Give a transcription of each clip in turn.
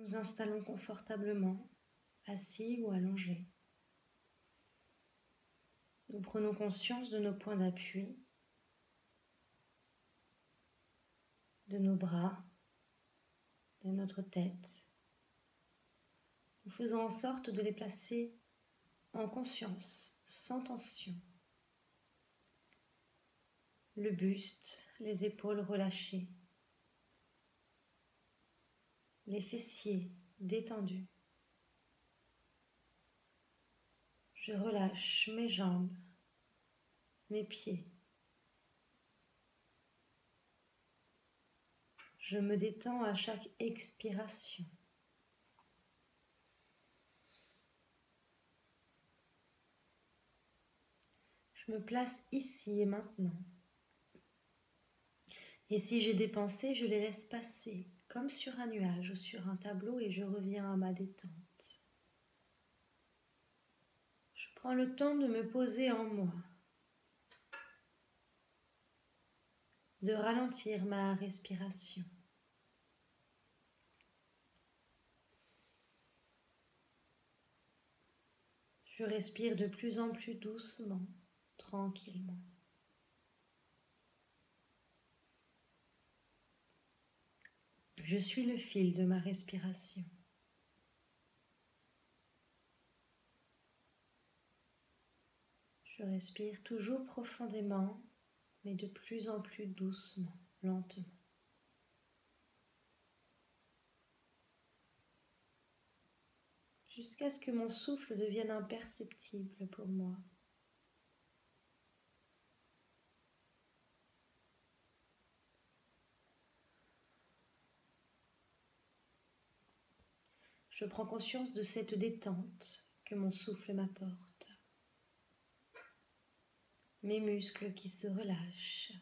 nous installons confortablement, assis ou allongés. Nous prenons conscience de nos points d'appui, de nos bras, de notre tête. Nous faisons en sorte de les placer en conscience, sans tension. Le buste, les épaules relâchées, les fessiers détendus. Je relâche mes jambes, mes pieds. Je me détends à chaque expiration. Je me place ici et maintenant. Et si j'ai des pensées, je les laisse passer, comme sur un nuage ou sur un tableau, et je reviens à ma détente. Je prends le temps de me poser en moi, de ralentir ma respiration. Je respire de plus en plus doucement, tranquillement. Je suis le fil de ma respiration. Je respire toujours profondément, mais de plus en plus doucement, lentement. Jusqu'à ce que mon souffle devienne imperceptible pour moi. Je prends conscience de cette détente que mon souffle m'apporte. Mes muscles qui se relâchent.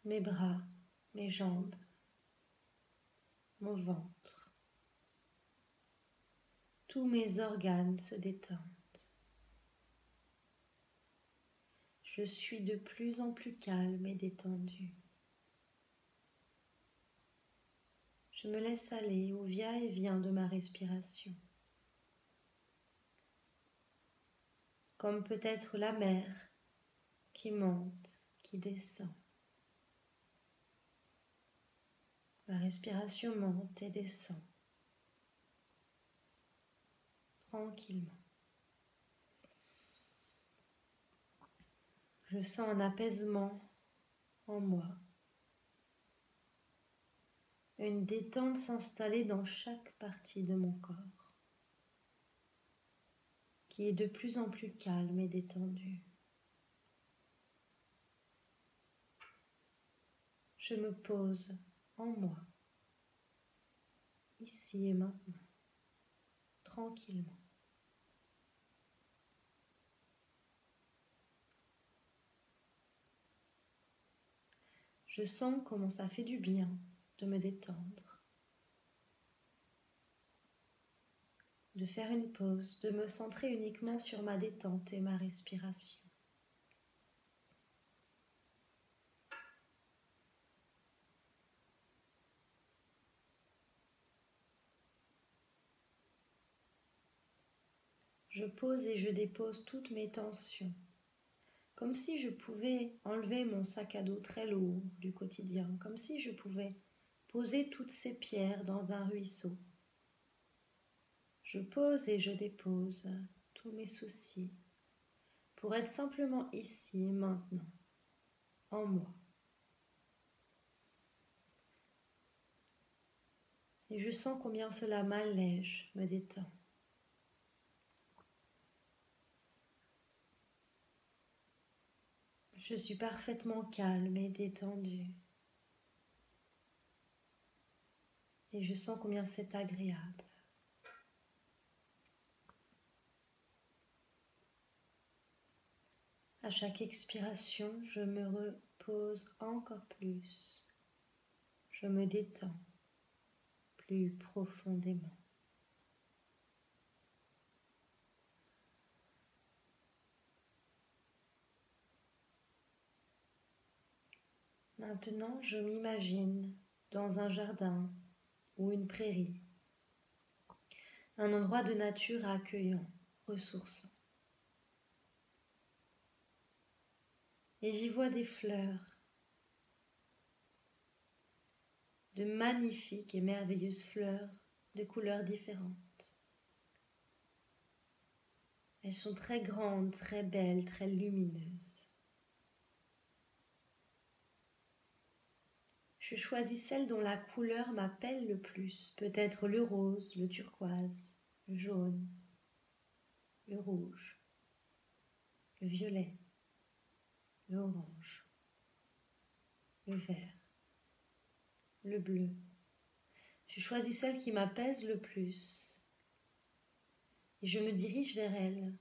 Mes bras, mes jambes, mon ventre. Tous mes organes se détendent. Je suis de plus en plus calme et détendue. Je me laisse aller au va-et-vient de ma respiration. Comme peut-être la mer qui monte, qui descend. Ma respiration monte et descend, tranquillement. Je sens un apaisement en moi, une détente s'installer dans chaque partie de mon corps, qui est de plus en plus calme et détendu. Je me pose en moi, ici et maintenant, tranquillement. Je sens comment ça fait du bien de me détendre, de faire une pause, de me centrer uniquement sur ma détente et ma respiration. Je pose et je dépose toutes mes tensions, comme si je pouvais enlever mon sac à dos très lourd du quotidien, comme si je pouvais poser toutes ces pierres dans un ruisseau. Je pose et je dépose tous mes soucis pour être simplement ici et maintenant, en moi. Et je sens combien cela m'allège, me détend. Je suis parfaitement calme et détendue. Et je sens combien c'est agréable. À chaque expiration, je me repose encore plus. Je me détends plus profondément. Maintenant, je m'imagine dans un jardin ou une prairie, un endroit de nature accueillant, ressourçant. Et j'y vois des fleurs, de magnifiques et merveilleuses fleurs de couleurs différentes. Elles sont très grandes, très belles, très lumineuses. Je choisis celle dont la couleur m'appelle le plus, peut-être le rose, le turquoise, le jaune, le rouge, le violet, le orange, le vert, le bleu. Je choisis celle qui m'apaise le plus et je me dirige vers elle.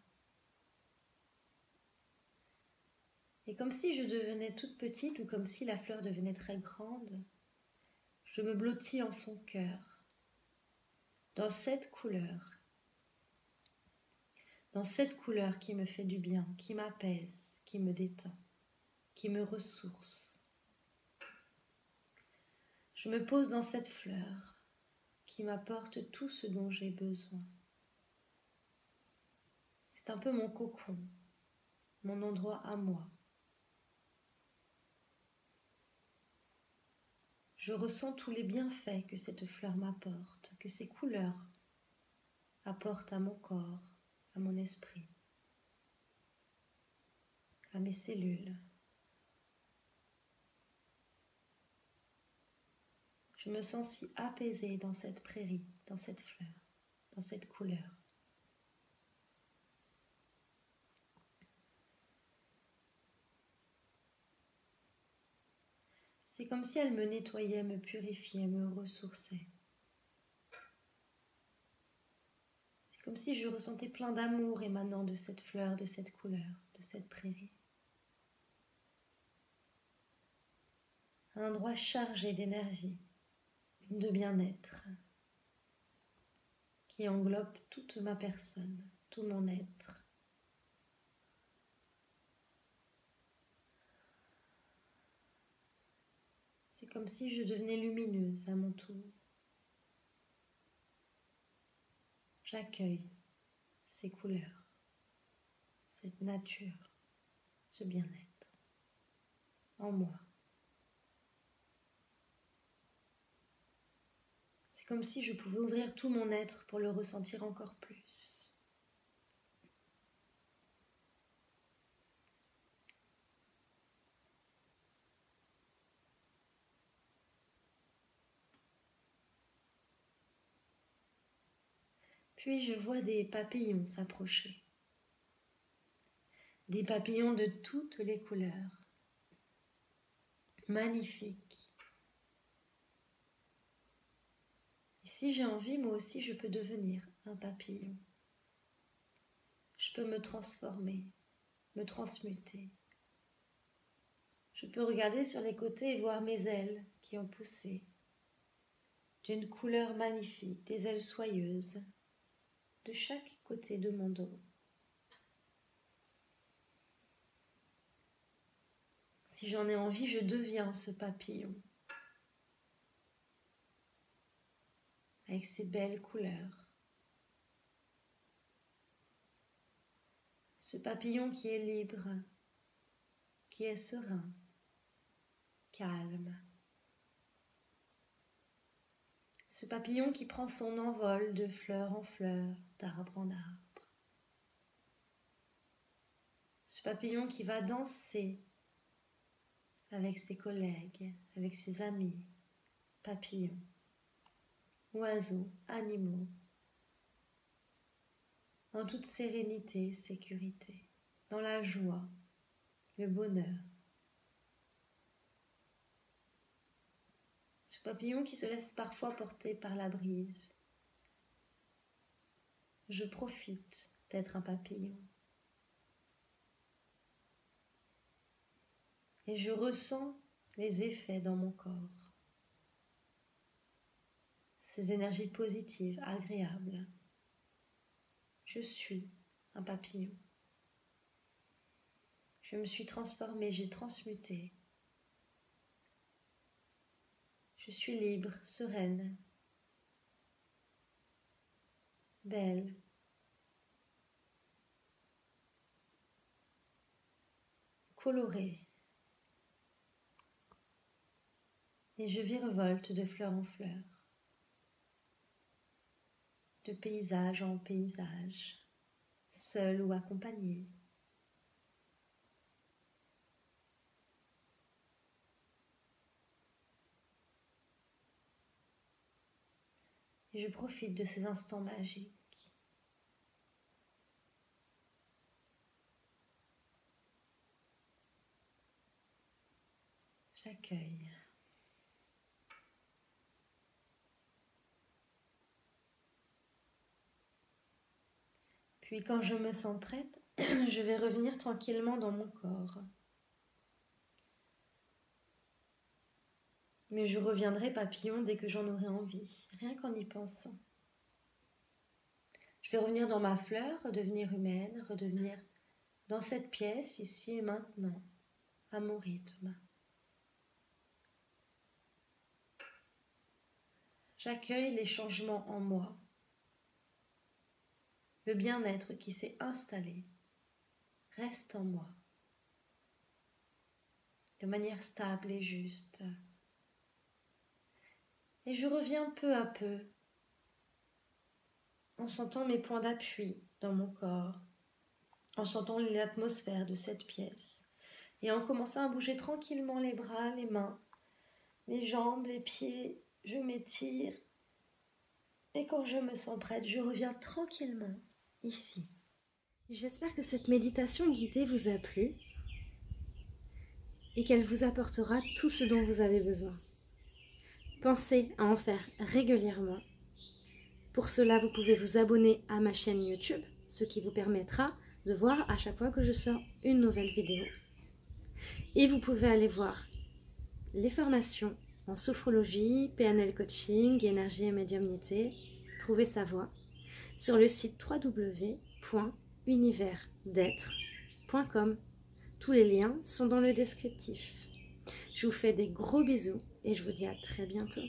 Et comme si je devenais toute petite ou comme si la fleur devenait très grande, je me blottis en son cœur, dans cette couleur qui me fait du bien, qui m'apaise, qui me détend, qui me ressource. Je me pose dans cette fleur qui m'apporte tout ce dont j'ai besoin. C'est un peu mon cocon, mon endroit à moi. Je ressens tous les bienfaits que cette fleur m'apporte, que ces couleurs apportent à mon corps, à mon esprit, à mes cellules. Je me sens si apaisée dans cette prairie, dans cette fleur, dans cette couleur. C'est comme si elle me nettoyait, me purifiait, me ressourçait. C'est comme si je ressentais plein d'amour émanant de cette fleur, de cette couleur, de cette prairie. Un endroit chargé d'énergie, de bien-être, qui englobe toute ma personne, tout mon être. C'est comme si je devenais lumineuse à mon tour. J'accueille ces couleurs, cette nature, ce bien-être en moi. C'est comme si je pouvais ouvrir tout mon être pour le ressentir encore plus. Puis je vois des papillons s'approcher. Des papillons de toutes les couleurs. Magnifiques. Et si j'ai envie, moi aussi, je peux devenir un papillon. Je peux me transformer, me transmuter. Je peux regarder sur les côtés et voir mes ailes qui ont poussé. D'une couleur magnifique, des ailes soyeuses, de chaque côté de mon dos. Si j'en ai envie, je deviens ce papillon, avec ses belles couleurs. Ce papillon qui est libre, qui est serein, calme. Ce papillon qui prend son envol de fleur en fleur, d'arbre en arbre. Ce papillon qui va danser avec ses collègues, avec ses amis, papillons, oiseaux, animaux, en toute sérénité, sécurité, dans la joie, le bonheur. Ce papillon qui se laisse parfois porter par la brise. Je profite d'être un papillon. Et je ressens les effets dans mon corps. Ces énergies positives, agréables. Je suis un papillon. Je me suis transformée, j'ai transmuté Je suis libre, sereine, belle. Colorée. Et je virevolte de fleur en fleur, de paysage en paysage, seul ou accompagné. Et je profite de ces instants magiques. J'accueille. Puis quand je me sens prête, je vais revenir tranquillement dans mon corps. Mais je reviendrai papillon dès que j'en aurai envie, rien qu'en y pensant. Je vais revenir dans ma fleur, redevenir humaine, redevenir dans cette pièce, ici et maintenant, à mon rythme. J'accueille les changements en moi, le bien-être qui s'est installé reste en moi, de manière stable et juste. Et je reviens peu à peu, en sentant mes points d'appui dans mon corps, en sentant l'atmosphère de cette pièce, et en commençant à bouger tranquillement les bras, les mains, les jambes, les pieds. Je m'étire, et quand je me sens prête, je reviens tranquillement ici. J'espère que cette méditation guidée vous a plu et qu'elle vous apportera tout ce dont vous avez besoin. Pensez à en faire régulièrement. Pour cela, vous pouvez vous abonner à ma chaîne YouTube, ce qui vous permettra de voir à chaque fois que je sors une nouvelle vidéo. Et vous pouvez aller voir les formations en sophrologie, PNL coaching, énergie et médiumnité, trouver sa voie, sur le site www.universdêtre.com. Tous les liens sont dans le descriptif. Je vous fais des gros bisous et je vous dis à très bientôt.